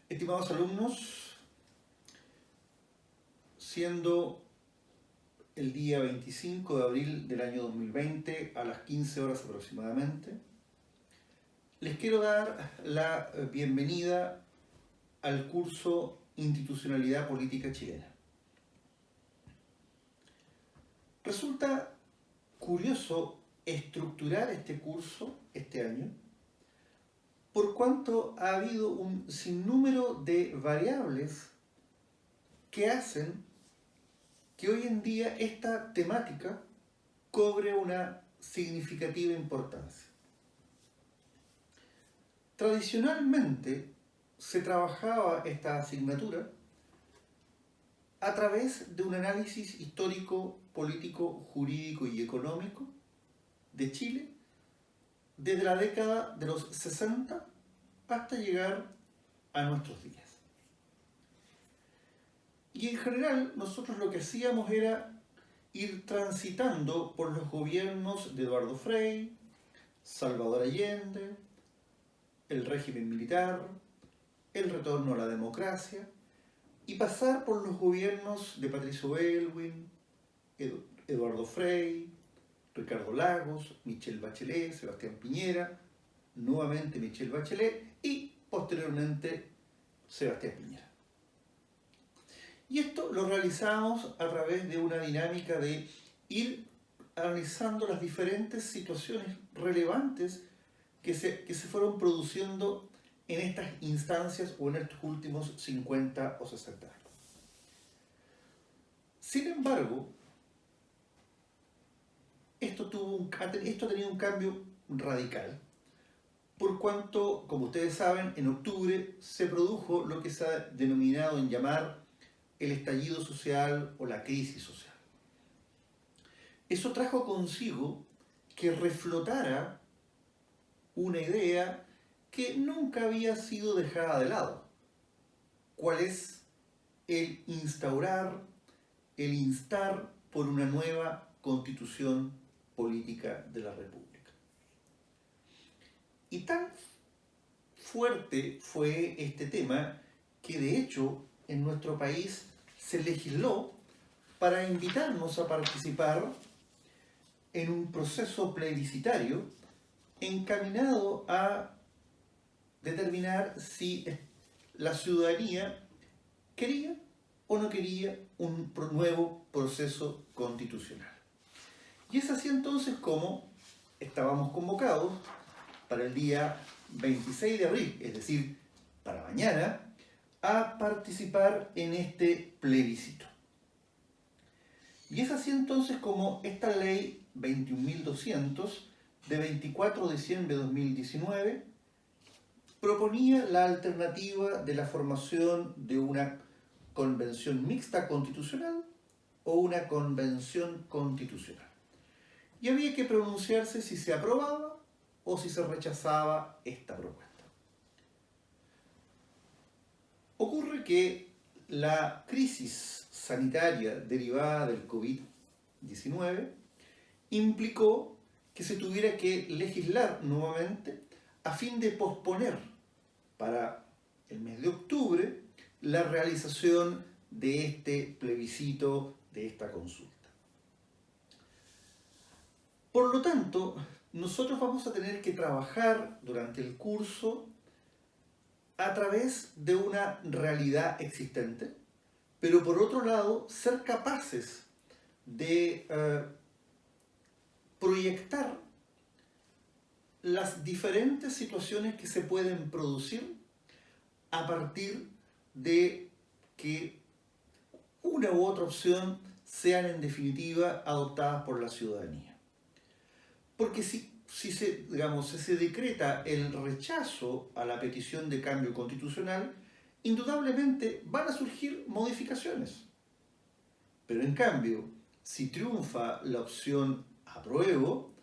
Estimados alumnos, siendo el día 25 de abril del año 2020 a las 15 horas aproximadamente, les quiero dar la bienvenida al curso Institucionalidad Política Chilena. Resulta curioso estructurar este curso este año, por cuanto ha habido un sinnúmero de variables que hacen que hoy en día esta temática cobre una significativa importancia. Tradicionalmente se trabajaba esta asignatura a través de un análisis histórico, político, jurídico y económico de Chile desde la década de los 60 hasta llegar a nuestros días. Y en general nosotros lo que hacíamos era ir transitando por los gobiernos de Eduardo Frei, Salvador Allende, el régimen militar, el retorno a la democracia, y pasar por los gobiernos de Patricio Aylwin, Eduardo Frei, Ricardo Lagos, Michelle Bachelet, Sebastián Piñera, nuevamente Michelle Bachelet y posteriormente Sebastián Piñera. Y esto lo realizamos a través de una dinámica de ir analizando las diferentes situaciones relevantes que se fueron produciendo en estas instancias o en estos últimos 50 o 60 años. Sin embargo, esto ha tenido un cambio radical, por cuanto, como ustedes saben, en octubre se produjo lo que se ha denominado en llamar el estallido social o la crisis social. Eso trajo consigo que reflotara una idea que nunca había sido dejada de lado. ¿Cuál es? El instaurar, el instar por una nueva constitución política de la República. Y tan fuerte fue este tema que de hecho en nuestro país se legisló para invitarnos a participar en un proceso plebiscitario encaminado a determinar si la ciudadanía quería o no quería un nuevo proceso constitucional. Y es así entonces como estábamos convocados para el día 26 de abril, es decir, para mañana, a participar en este plebiscito. Y es así entonces como esta ley 21.200 de 24 de diciembre de 2019 proponía la alternativa de la formación de una convención mixta constitucional o una convención constitucional. Y había que pronunciarse si se aprobaba o si se rechazaba esta propuesta. Ocurre que la crisis sanitaria derivada del COVID-19 implicó que se tuviera que legislar nuevamente a fin de posponer para el mes de octubre la realización de este plebiscito, de esta consulta. Por lo tanto, nosotros vamos a tener que trabajar durante el curso a través de una realidad existente, pero por otro lado, ser capaces de proyectar las diferentes situaciones que se pueden producir a partir de que una u otra opción sean en definitiva adoptadas por la ciudadanía. Porque si se decreta el rechazo a la petición de cambio constitucional, indudablemente van a surgir modificaciones. Pero en cambio, si triunfa la opción apruebo,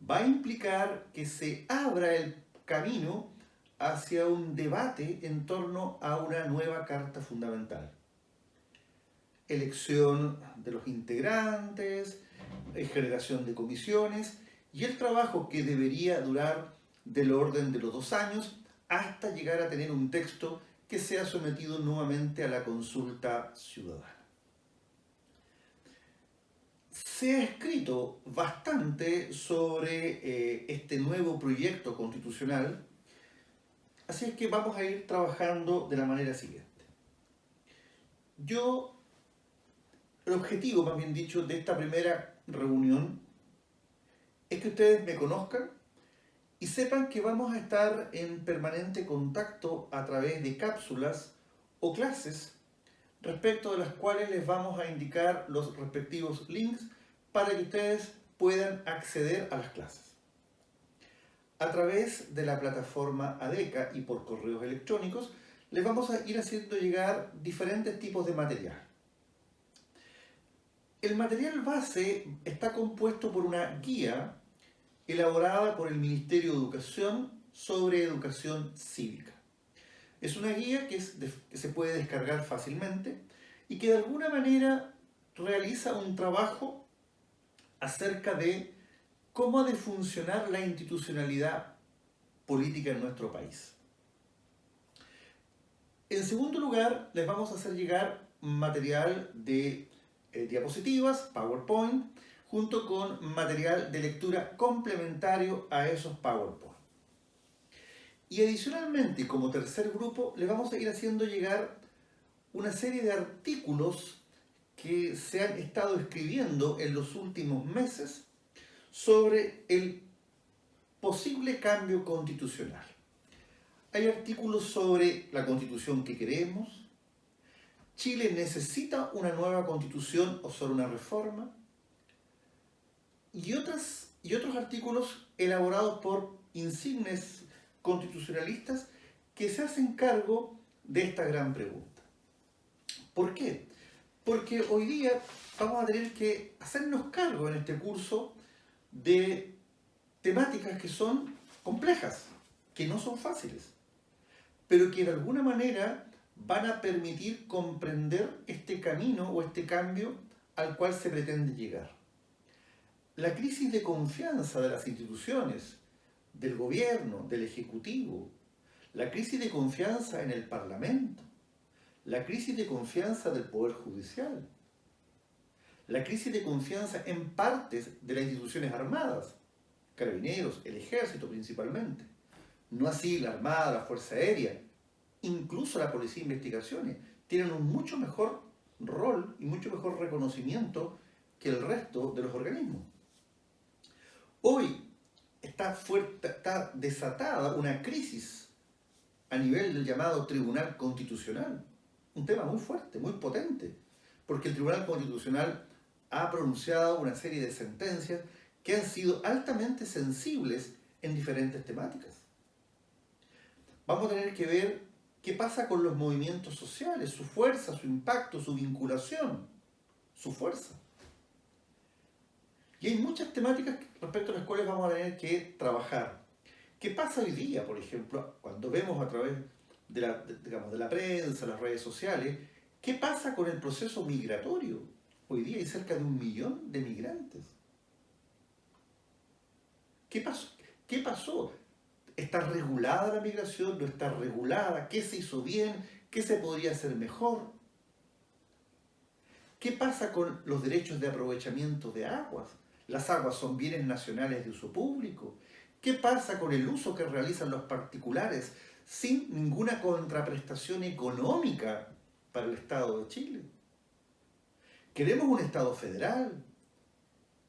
va a implicar que se abra el camino hacia un debate en torno a una nueva Carta Fundamental. Elección de los integrantes, generación de comisiones y el trabajo que debería durar del orden de los 2 años hasta llegar a tener un texto que sea sometido nuevamente a la consulta ciudadana. Se ha escrito bastante sobre este nuevo proyecto constitucional, así es que vamos a ir trabajando de la manera siguiente. El objetivo, más bien dicho, de esta primera reunión es que ustedes me conozcan y sepan que vamos a estar en permanente contacto a través de cápsulas o clases respecto de las cuales les vamos a indicar los respectivos links para que ustedes puedan acceder a las clases. A través de la plataforma ADECA y por correos electrónicos les vamos a ir haciendo llegar diferentes tipos de material. El material base está compuesto por una guía elaborada por el Ministerio de Educación sobre educación cívica. Es una guía que se puede descargar fácilmente y que de alguna manera realiza un trabajo acerca de cómo ha de funcionar la institucionalidad política en nuestro país. En segundo lugar, les vamos a hacer llegar material de diapositivas, PowerPoint, junto con material de lectura complementario a esos PowerPoint. Y adicionalmente, como tercer grupo, les vamos a ir haciendo llegar una serie de artículos que se han estado escribiendo en los últimos meses sobre el posible cambio constitucional. Hay artículos sobre la constitución que queremos, Chile necesita una nueva constitución o solo una reforma, y otros artículos elaborados por insignes constitucionalistas que se hacen cargo de esta gran pregunta. ¿Por qué? Porque hoy día vamos a tener que hacernos cargo en este curso de temáticas que son complejas, que no son fáciles, pero que de alguna manera van a permitir comprender este camino o este cambio al cual se pretende llegar. La crisis de confianza de las instituciones, del gobierno, del ejecutivo, la crisis de confianza en el Parlamento, la crisis de confianza del Poder Judicial, la crisis de confianza en partes de las instituciones armadas, Carabineros, el Ejército principalmente, no así la Armada, la Fuerza Aérea, incluso la Policía de Investigaciones, tienen un mucho mejor rol y mucho mejor reconocimiento que el resto de los organismos. Hoy está desatada una crisis a nivel del llamado Tribunal Constitucional, un tema muy fuerte, muy potente, porque el Tribunal Constitucional ha pronunciado una serie de sentencias que han sido altamente sensibles en diferentes temáticas. Vamos a tener que ver qué pasa con los movimientos sociales, su fuerza, su impacto, su vinculación, su fuerza. Y hay muchas temáticas respecto a las cuales vamos a tener que trabajar. ¿Qué pasa hoy día, por ejemplo, cuando vemos a través de la prensa, las redes sociales, qué pasa con el proceso migratorio? Hoy día hay cerca de 1 millón de migrantes. ¿Qué pasó? ¿Qué pasó? ¿Está regulada la migración? ¿No está regulada? ¿Qué se hizo bien? ¿Qué se podría hacer mejor? ¿Qué pasa con los derechos de aprovechamiento de aguas? ¿Las aguas son bienes nacionales de uso público? ¿Qué pasa con el uso que realizan los particulares sin ninguna contraprestación económica para el Estado de Chile? ¿Queremos un Estado federal?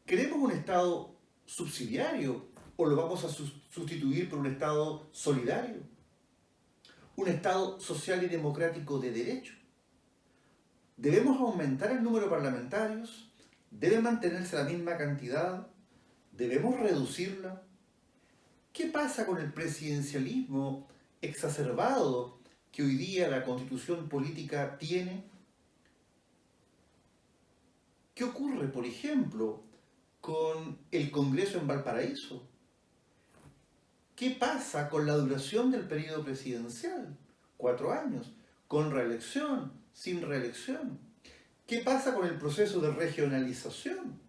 ¿Queremos un Estado subsidiario o lo vamos a sustituir por un Estado solidario? ¿Un Estado social y democrático de derecho? ¿Debemos aumentar el número de parlamentarios? ¿Debe mantenerse la misma cantidad? ¿Debemos reducirla? ¿Qué pasa con el presidencialismo exacerbado que hoy día la constitución política tiene? ¿Qué ocurre, por ejemplo, con el Congreso en Valparaíso? ¿Qué pasa con la duración del periodo presidencial? 4 años, con reelección, sin reelección. ¿Qué pasa con el proceso de regionalización?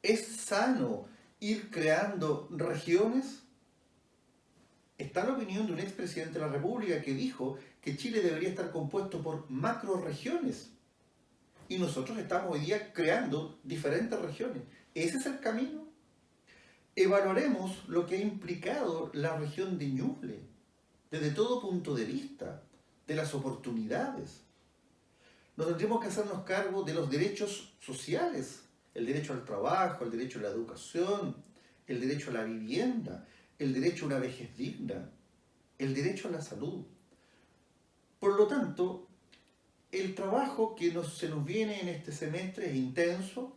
¿Es sano ir creando regiones? Está la opinión de un expresidente de la República que dijo que Chile debería estar compuesto por macroregiones. Y nosotros estamos hoy día creando diferentes regiones. ¿Ese es el camino? Evaluaremos lo que ha implicado la región de Ñuble, desde todo punto de vista, de las oportunidades. Nos tendremos que hacernos cargo de los derechos sociales, el derecho al trabajo, el derecho a la educación, el derecho a la vivienda, el derecho a una vejez digna, el derecho a la salud. Por lo tanto, el trabajo que se nos viene en este semestre es intenso,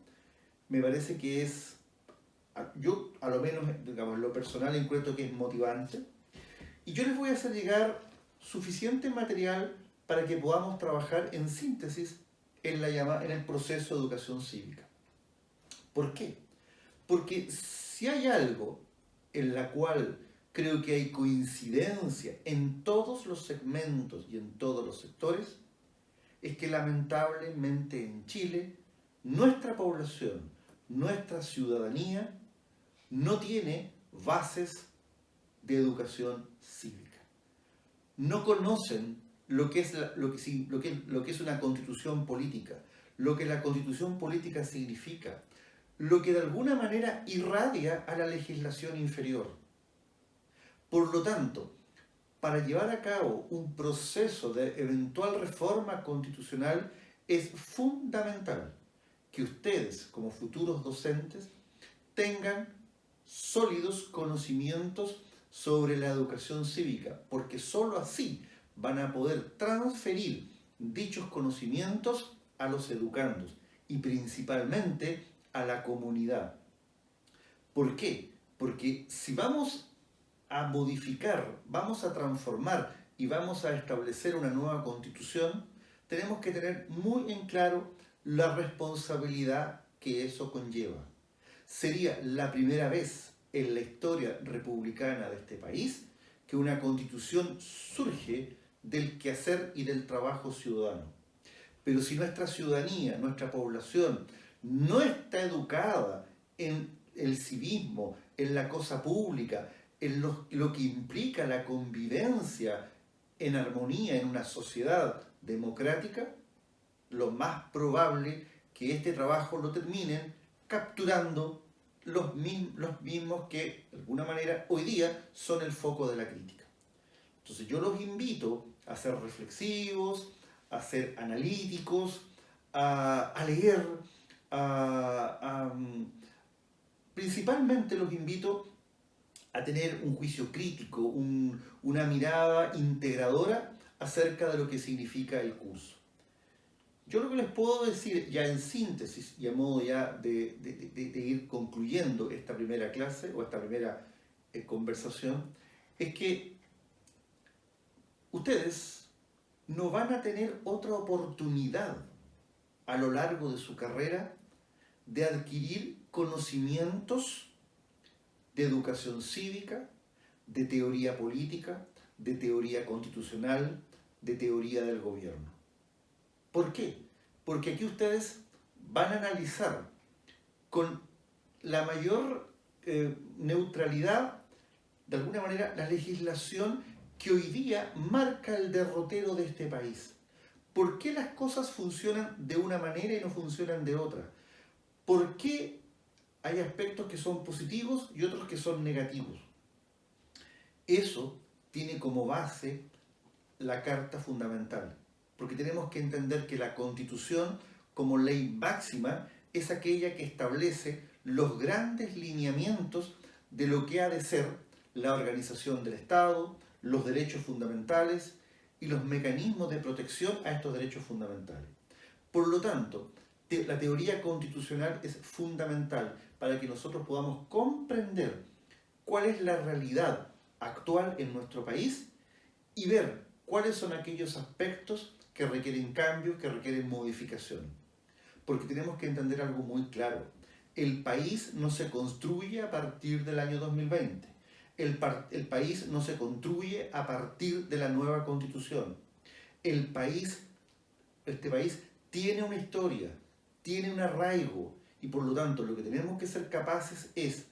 me parece que es, yo a lo menos, digamos, en lo personal encuentro que es motivante, y yo les voy a hacer llegar suficiente material para que podamos trabajar en síntesis en el proceso de educación cívica. ¿Por qué? Porque si hay algo en la cual creo que hay coincidencia en todos los segmentos y en todos los sectores, es que lamentablemente en Chile nuestra población, nuestra ciudadanía no tiene bases de educación cívica. No conocen lo que es una constitución política, lo que la constitución política significa, lo que de alguna manera irradia a la legislación inferior. Por lo tanto, para llevar a cabo un proceso de eventual reforma constitucional es fundamental que ustedes, como futuros docentes, tengan sólidos conocimientos sobre la educación cívica, porque sólo así van a poder transferir dichos conocimientos a los educandos y principalmente a la comunidad. ¿Por qué? Porque si vamos a modificar, vamos a transformar y vamos a establecer una nueva constitución, tenemos que tener muy en claro la responsabilidad que eso conlleva. Sería la primera vez en la historia republicana de este país que una constitución surge del quehacer y del trabajo ciudadano. Pero si nuestra ciudadanía, nuestra población, no está educada en el civismo, en la cosa pública, en lo que implica la convivencia en armonía en una sociedad democrática, lo más probable que este trabajo lo terminen capturando los mismos que, de alguna manera, hoy día son el foco de la crítica. Entonces yo los invito a ser reflexivos, a ser analíticos, a leer, principalmente los invito a tener un juicio crítico, una mirada integradora acerca de lo que significa el curso. Yo lo que les puedo decir ya en síntesis y a modo ya de ir concluyendo esta primera clase o esta primera conversación es que ustedes no van a tener otra oportunidad a lo largo de su carrera de adquirir conocimientos de educación cívica, de teoría política, de teoría constitucional, de teoría del gobierno. ¿Por qué? Porque aquí ustedes van a analizar con la mayor neutralidad, de alguna manera, la legislación que hoy día marca el derrotero de este país. ¿Por qué las cosas funcionan de una manera y no funcionan de otra? ¿Por qué hay aspectos que son positivos y otros que son negativos? Eso tiene como base la Carta Fundamental, porque tenemos que entender que la Constitución, como ley máxima, es aquella que establece los grandes lineamientos de lo que ha de ser la organización del Estado, los derechos fundamentales y los mecanismos de protección a estos derechos fundamentales. Por lo tanto, la teoría constitucional es fundamental para que nosotros podamos comprender cuál es la realidad actual en nuestro país y ver cuáles son aquellos aspectos que requieren cambios, que requieren modificación. Porque tenemos que entender algo muy claro. El país no se construye a partir del año 2020. El país no se construye a partir de la nueva constitución. Este país tiene una historia, tiene un arraigo y por lo tanto lo que tenemos que ser capaces es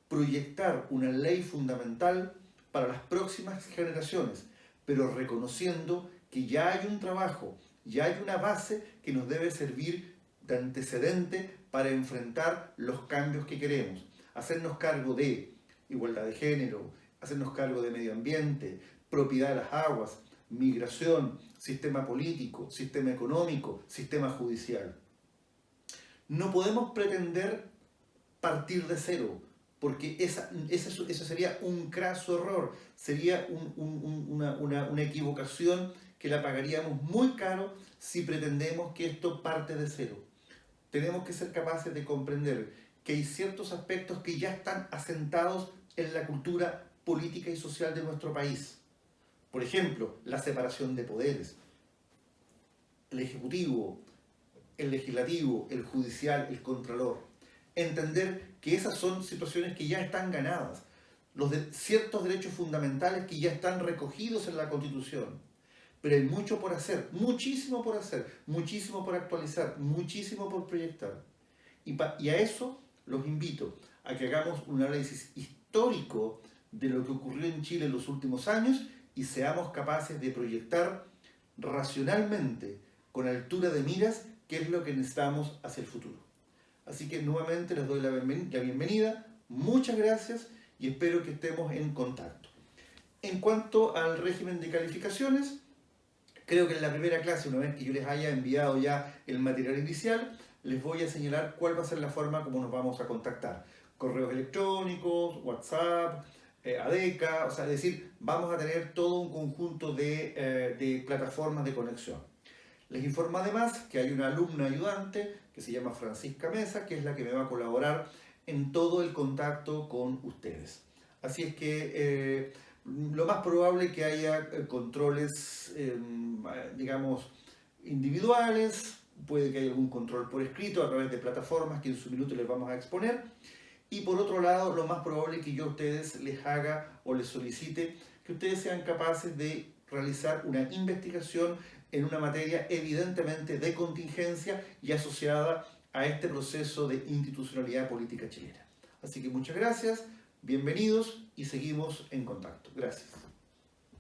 proyectar una ley fundamental, para las próximas generaciones, pero reconociendo que ya hay un trabajo, ya hay una base que nos debe servir de antecedente para enfrentar los cambios que queremos. Hacernos cargo de igualdad de género, hacernos cargo de medio ambiente, propiedad de las aguas, migración, sistema político, sistema económico, sistema judicial. No podemos pretender partir de cero, porque eso sería un craso error, sería una equivocación que la pagaríamos muy caro si pretendemos que esto parte de cero. Tenemos que ser capaces de comprender que hay ciertos aspectos que ya están asentados en la cultura política y social de nuestro país. Por ejemplo, la separación de poderes. El ejecutivo, el legislativo, el judicial, el contralor. Entender que esas son situaciones que ya están ganadas. Ciertos derechos fundamentales que ya están recogidos en la Constitución. Pero hay mucho por hacer, muchísimo por actualizar, muchísimo por proyectar. Y a eso los invito a que hagamos un análisis histórico de lo que ocurrió en Chile en los últimos años y seamos capaces de proyectar racionalmente, con altura de miras, qué es lo que necesitamos hacia el futuro. Así que nuevamente les doy la bienvenida, muchas gracias y espero que estemos en contacto. En cuanto al régimen de calificaciones, creo que en la primera clase, una vez que yo les haya enviado ya el material inicial, les voy a señalar cuál va a ser la forma como nos vamos a contactar. Correos electrónicos, WhatsApp, ADECA, o sea, es decir, vamos a tener todo un conjunto de plataformas de conexión. Les informo además que hay una alumna ayudante que se llama Francisca Mesa, que es la que me va a colaborar en todo el contacto con ustedes. Así es que lo más probable es que haya controles, digamos, individuales, puede que haya algún control por escrito a través de plataformas que en su minuto les vamos a exponer. Y por otro lado, lo más probable es que yo a ustedes les haga o les solicite que ustedes sean capaces de realizar una investigación en una materia evidentemente de contingencia y asociada a este proceso de institucionalidad política chilena. Así que muchas gracias, bienvenidos y seguimos en contacto. Gracias.